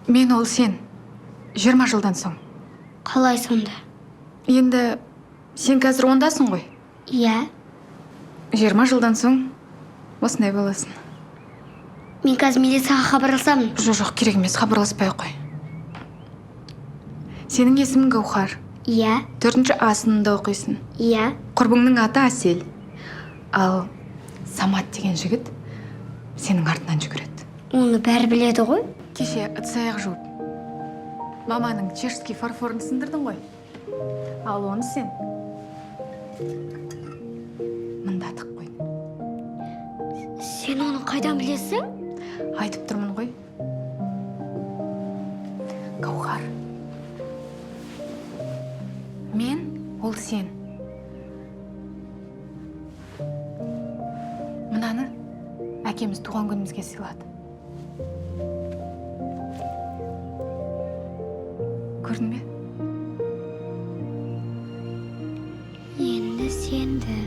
Мен ол сен. 20 жылдан соң. Қалай сонда? Енді сен қазір ондасың ғой. Иә. 20 жылдан соң осындай боласың. Мен қазір милицияға хабарласамын. Жоқ, керек емес, хабарласпай қой. Сенің есімің Гаухар. Иә. 4-ші А сыныбында оқисың. Иә. Құрбыңның аты Әсел. Ал Самат деген жігіт сенің артынан жүгіреді. Оны бәрі біледі ғой. Кеше ыдыс-аяқ жуып маманың чешский фарфорын сындырдың ғой. Ал оны сен мында тық қойдың. Сен оны қайдан білесің? Айтып тұрмын ғой. Гаухар. Мен ол сен. Мынаны әкеміз туған күнімізге сыйлады. Көрдің бе? Енді сенді.